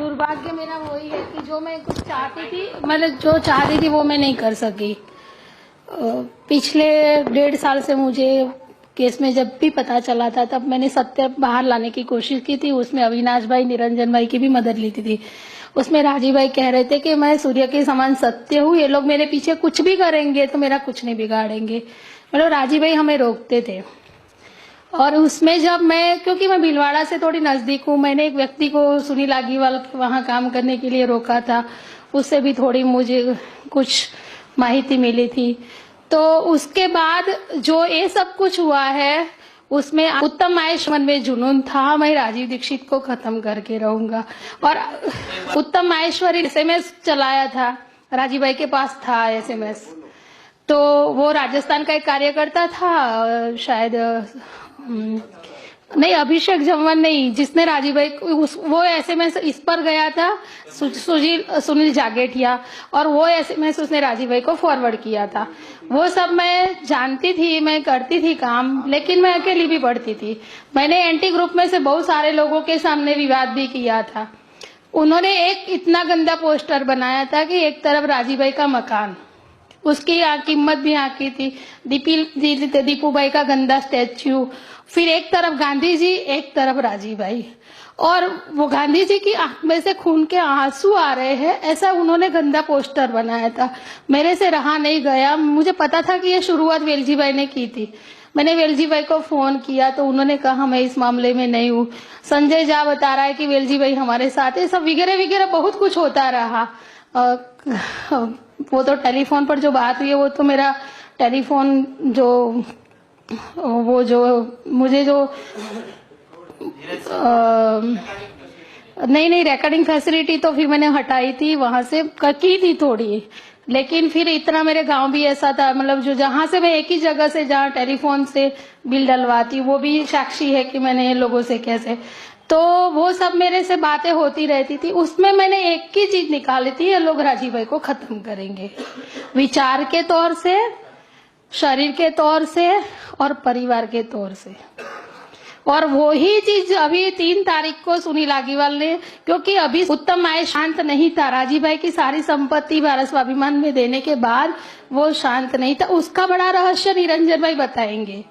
दुर्भाग्य मेरा वही है कि जो मैं कुछ चाहती थी, मतलब जो चाहती थी वो मैं नहीं कर सकी। पिछले 1.5 साल से मुझे केस में जब भी पता चला था तब मैंने सत्य बाहर लाने की कोशिश की थी। उसमें अविनाश भाई, निरंजन भाई की भी मदद ली थी। उसमें राजीव भाई कह रहे थे कि मैं सूर्य के समान सत्य हूँ, ये लोग मेरे पीछे कुछ भी करेंगे तो मेरा कुछ नहीं बिगाड़ेंगे। मतलब राजीव भाई हमें रोकते थे। और उसमें जब क्योंकि मैं भीलवाड़ा से थोड़ी नजदीक हूँ, मैंने एक व्यक्ति को सुनील आगीवाल वहां काम करने के लिए रोका था, उससे भी थोड़ी मुझे कुछ माहिती मिली थी। तो उसके बाद जो ये सब कुछ हुआ है उसमें उत्तम महेश मन में जुनून था, मैं राजीव दीक्षित को खत्म करके रहूंगा। और उत्तम माहेश्वरी SMS चलाया था, राजीव भाई के पास था SMS। तो वो राजस्थान का एक कार्यकर्ता था, शायद नहीं, अभिषेक जमवाल नहीं, जिसने राजीव भाई वो SMS इस पर गया था, सुनील जागेटिया, और वो SMS उसने राजीव भाई को फॉरवर्ड किया था। वो सब मैं जानती थी, मैं करती थी काम, लेकिन मैं अकेली भी पढ़ती थी। मैंने एंटी ग्रुप में से बहुत सारे लोगों के सामने विवाद भी किया था। उन्होंने एक इतना गंदा पोस्टर बनाया था कि एक तरफ राजीव भाई का मकान, उसकी कीमत भी आंकी थी, दीपू भाई का गंदा स्टैच्यू, फिर एक तरफ गांधी जी, एक तरफ राजीव भाई, और वो गांधी जी की आंख में से खून के आंसू आ रहे हैं, ऐसा उन्होंने गंदा पोस्टर बनाया था। मेरे से रहा नहीं गया। मुझे पता था कि ये शुरुआत वेलजी भाई ने की थी। मैंने वेलजी भाई को फोन किया तो उन्होंने कहा मैं इस मामले में नहीं हूँ। संजय झा बता रहा है कि वेलजी भाई हमारे साथ है, सब वगैरह वगैरह बहुत कुछ होता रहा। वो तो टेलीफोन पर जो बात हुई है वो तो मेरा टेलीफोन मुझे नहीं रिकॉर्डिंग फैसिलिटी तो फिर मैंने हटाई थी, वहां से की थी थोड़ी, लेकिन फिर इतना मेरे गांव भी ऐसा था, मतलब जो जहां से मैं एक ही जगह से जहां टेलीफोन से बिल डलवाती, वो भी साक्षी है कि मैंने लोगों से कैसे, तो वो सब मेरे से बातें होती रहती थी। उसमें मैंने एक ही चीज निकाली थी, ये लोग राजीव भाई को खत्म करेंगे, विचार के तौर से, शरीर के तौर से और परिवार के तौर से। और वो ही चीज अभी 3 तारीख को सुनील आगीवाल ने, क्योंकि अभी उत्तम महेश शांत नहीं था, राजीव भाई की सारी संपत्ति भारत स्वाभिमान में देने के बाद वो शांत नहीं था। उसका बड़ा रहस्य निरंजन भाई बताएंगे,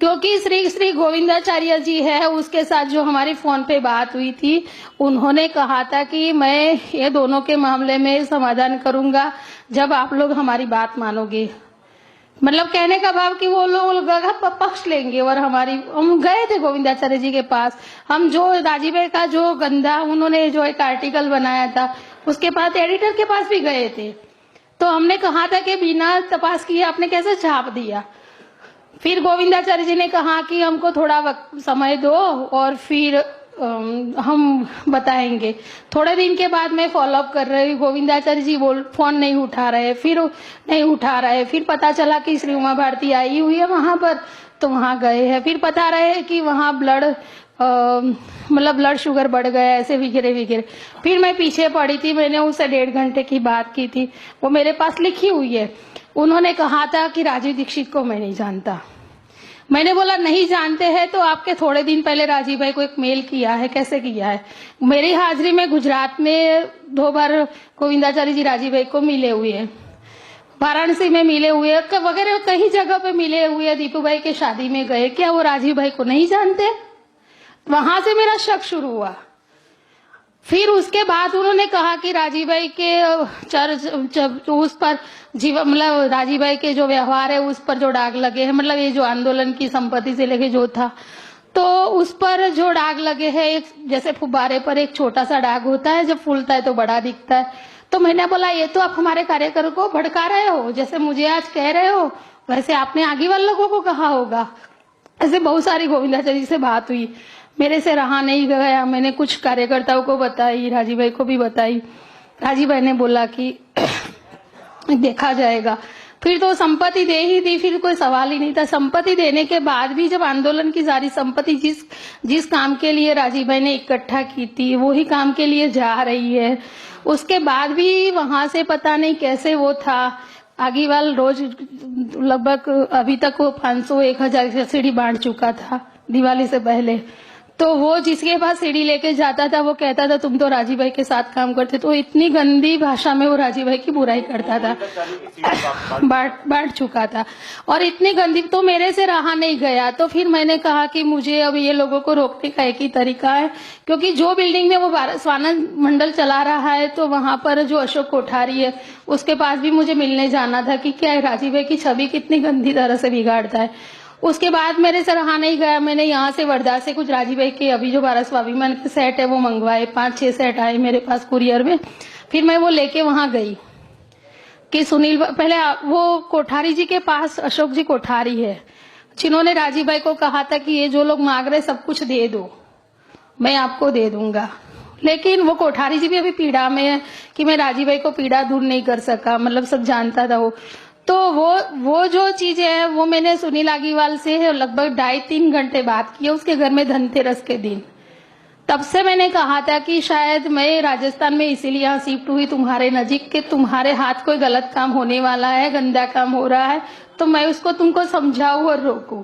क्योंकि श्री गोविंदाचार्य जी है, उसके साथ जो हमारी फोन पे बात हुई थी, उन्होंने कहा था कि मैं ये दोनों के मामले में समाधान करूंगा जब आप लोग हमारी बात मानोगे। मतलब कहने का भाव कि वो लोग पक्ष लेंगे। और हम गए थे गोविंदाचार्य जी के पास, हम जो राजीव भाई का जो गंदा उन्होंने जो एक आर्टिकल बनाया था उसके पास एडिटर के पास भी गए थे। तो हमने कहा था कि बिना तपास किए आपने कैसे छाप दिया। फिर गोविंदाचार्य जी ने कहा कि हमको थोड़ा वक्त समय दो और फिर हम बताएंगे। थोड़े दिन के बाद मैं फॉलोअप कर रही हूँ, गोविंदाचार्य जी फोन नहीं उठा रहे, फिर नहीं उठा रहे, फिर पता चला कि श्री उमा भारती आई हुई है वहां पर, तो वहां गए हैं, फिर पता रहे कि वहां ब्लड शुगर बढ़ गया, ऐसे वगैरह वगैरह। फिर मैं पीछे पड़ी थी, मैंने उससे 1.5 घंटे की बात की थी, वो मेरे पास लिखी हुई है। उन्होंने कहा था कि राजीव दीक्षित को मैं नहीं जानता। मैंने बोला नहीं जानते हैं तो आपके थोड़े दिन पहले राजीव भाई को एक मेल किया है, कैसे किया है? मेरी हाजिरी में गुजरात में 2 बार गोविंदाचार्य जी राजीव भाई को मिले हुए हैं, वाराणसी में मिले हुए वगैरह कई जगह पे मिले हुए, दीपू भाई के शादी में गए, क्या वो राजीव भाई को नहीं जानते? वहां से मेरा शक शुरू हुआ। फिर उसके बाद उन्होंने कहा कि राजीव भाई के चर्च उस पर मतलब राजीव भाई के जो व्यवहार है उस पर जो दाग लगे हैं, मतलब ये जो आंदोलन की संपत्ति से लेके जो था, तो उस पर जो दाग लगे हैं, एक जैसे फुब्बारे पर एक छोटा सा दाग होता है, जब फूलता है तो बड़ा दिखता है। तो मैंने बोला ये तो आप हमारे कार्यकर्ताओं को भड़का रहे हो, जैसे मुझे आज कह रहे हो वैसे आपने आगे वाले लोगों को कहा होगा। ऐसे बहुत सारी गोविंदाचार्य जी से बात हुई, मेरे से रहा नहीं गया। मैंने कुछ कार्यकर्ताओं को बताई, राजीव भाई को भी बताई। राजीव भाई ने बोला कि देखा जाएगा। फिर तो संपत्ति दे ही दी, फिर कोई सवाल ही नहीं था। संपत्ति देने के बाद भी जब आंदोलन की सारी संपत्ति जिस काम के लिए राजीव भाई ने इकट्ठा की थी वही काम के लिए जा रही है, उसके बाद भी वहां से पता नहीं कैसे वो था। आगीवाल रोज लगभग अभी तक वो 500-1000 सीढ़ी बांट चुका था दिवाली से पहले। तो वो जिसके पास सीढ़ी लेके जाता था वो कहता था तुम तो राजीव भाई के साथ काम करते, तो इतनी गंदी भाषा में वो राजीव भाई की बुराई करता था, बांट चुका था और इतनी गंदी, तो मेरे से रहा नहीं गया। तो फिर मैंने कहा कि मुझे अब ये लोगों को रोकने का एक ही तरीका है, क्योंकि जो बिल्डिंग में वो स्वानंद मंडल चला रहा है तो वहां पर जो अशोक कोठारी है उसके पास भी मुझे मिलने जाना था कि क्या राजीव भाई की छवि कितनी गंदी तरह से बिगाड़ता है। उसके बाद मेरे से रहा नहीं गया, मैंने यहाँ से वर्धा से कुछ राजीव भाई के अभी जो 12 स्वाभिमान के सेट है वो मंगवाए, 5-6 सेट आए मेरे पास कुरियर में। फिर मैं वो लेके वहां गई कि सुनील, पहले वो कोठारी जी के पास अशोक जी कोठारी है जिन्होंने राजीव भाई को कहा था कि ये जो लोग मांग रहे सब कुछ दे दो, मैं आपको दे दूंगा। लेकिन वो कोठारी जी भी अभी पीड़ा में है कि मैं राजीव भाई को पीड़ा दूर नहीं कर सका, मतलब सब जानता था वो। तो वो जो चीजें हैं वो मैंने सुनील आगीवाल से लगभग 2.5-3 घंटे बात की है उसके घर में धनतेरस के दिन। तब से मैंने कहा था कि शायद मैं राजस्थान में इसीलिए यहाँ शिफ्ट हुई तुम्हारे नजीक के, तुम्हारे हाथ कोई गलत काम होने वाला है, गंदा काम हो रहा है, तो मैं उसको तुमको समझाऊं और रोकूं।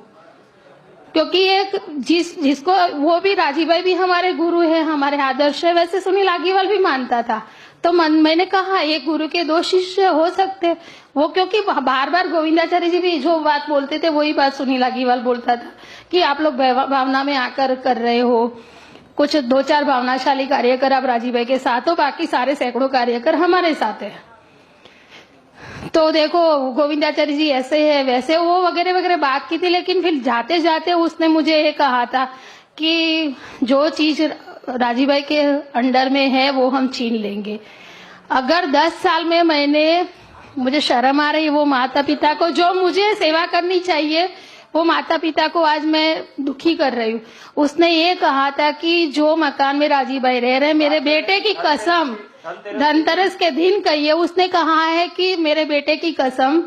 क्योंकि एक जिसको वो भी राजीव भाई भी हमारे गुरु है, हमारे आदर्श है, वैसे सुनील आगीवाल भी मानता था। तो मैंने कहा एक गुरु के 2 शिष्य हो सकते वो, क्योंकि बार बार गोविंदाचार्य जी भी जो बात बोलते थे वही बात सुनील आगीवाल बोलता था कि आप लोग भावना में आकर कर रहे हो, कुछ 2-4 भावनाशाली कार्यकर आप राजीव भाई के साथ हो, बाकी सारे सैकड़ों कार्यकर हमारे साथ है। तो देखो गोविंदाचार्य जी ऐसे है वैसे, वो वगैरह वगैरह बात की थी। लेकिन फिर जाते जाते उसने मुझे ये कहा था कि जो चीज राजीव भाई के अंडर में है वो हम छीन लेंगे। अगर 10 साल में मुझे शर्म आ रही है वो माता पिता को, जो मुझे सेवा करनी चाहिए वो माता पिता को आज मैं दुखी कर रही हूँ। उसने ये कहा था कि जो मकान में राजीव भाई रह रहे हैं, मेरे बेटे की कसम, धनतेरस के दिन कही है, उसने कहा है कि मेरे बेटे की कसम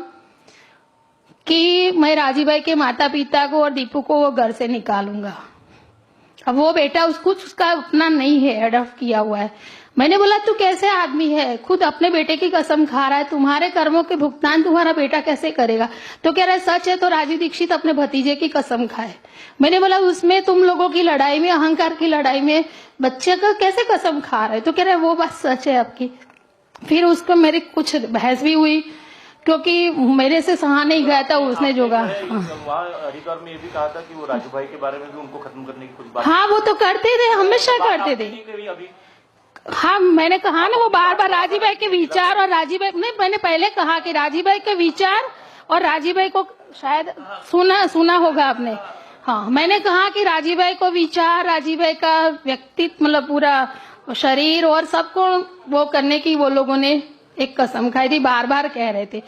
कि मैं राजीव भाई के माता पिता को और दीपू को वो घर से निकालूंगा। अब वो बेटा उसका उतना नहीं है, अडॉप्ट किया हुआ है। मैंने बोला तू कैसे आदमी है, खुद अपने बेटे की कसम खा रहा है, तुम्हारे कर्मों के भुगतान तुम्हारा बेटा कैसे करेगा? तो कह रहा है सच है तो राजीव दीक्षित अपने भतीजे की कसम खाए। मैंने बोला उसमें तुम लोगों की लड़ाई में, अहंकार की लड़ाई में बच्चे का कैसे कसम खा रहा है? तो कह रहा है वो बात सच है आपकी। फिर उसको मेरी कुछ बहस भी हुई क्योंकि मेरे से सहा नहीं गया था उसने जो कहा। हरिद्वार में ये भी कहा था कि वो राजू भाई के बारे में भी उनको खत्म करने की कुछ बात। हाँ वो तो करते थे, हमेशा करते थे। हाँ मैंने कहा ना वो बार बार राजीव भाई के विचार और राजीव भाई ने, मैंने पहले कहा कि राजीव भाई के विचार और राजीव भाई को शायद सुना होगा आपने। हाँ मैंने कहा कि राजीव भाई को विचार, राजीव भाई का व्यक्तित्व, मतलब पूरा शरीर और सबको वो करने की वो लोगों ने एक कसम खाई थी, बार बार कह रहे थे।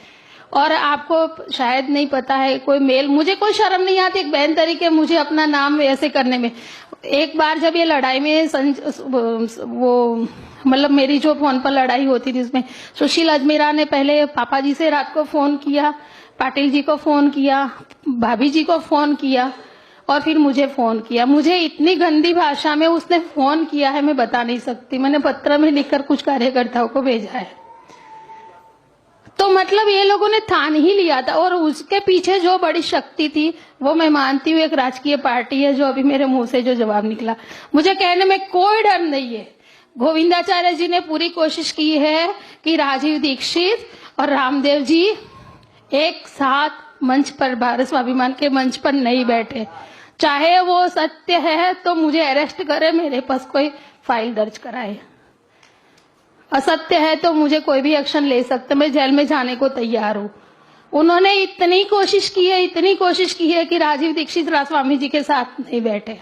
और आपको शायद नहीं पता है, कोई मेल, मुझे कोई शर्म नहीं आती एक बहन तरीके मुझे अपना नाम ऐसे करने में। एक बार जब ये लड़ाई में वो मतलब मेरी जो फोन पर लड़ाई होती थी उसमें सुशील अजमेरा ने पहले पापा जी से रात को फोन किया, पाटिल जी को फोन किया, भाभी जी को फोन किया और फिर मुझे फोन किया। मुझे इतनी गंदी भाषा में उसने फोन किया है मैं बता नहीं सकती। मैंने पत्र में लिखकर कुछ कार्यकर्ताओं को भेजा है। तो मतलब ये लोगों ने ठान ही लिया था और उसके पीछे जो बड़ी शक्ति थी वो मैं मानती हूँ एक राजकीय पार्टी है, जो अभी मेरे मुंह से जो जवाब निकला। मुझे कहने में कोई डर नहीं है। गोविंदाचार्य जी ने पूरी कोशिश की है कि राजीव दीक्षित और रामदेव जी एक साथ मंच पर, भारत स्वाभिमान के मंच पर नहीं बैठे। चाहे वो सत्य है तो मुझे अरेस्ट करे, मेरे पास कोई फाइल दर्ज कराए। असत्य है तो मुझे कोई भी एक्शन ले सकते, मैं जेल में जाने को तैयार हूँ। उन्होंने इतनी कोशिश की है कि राजीव दीक्षित स्वामी जी के साथ नहीं बैठे।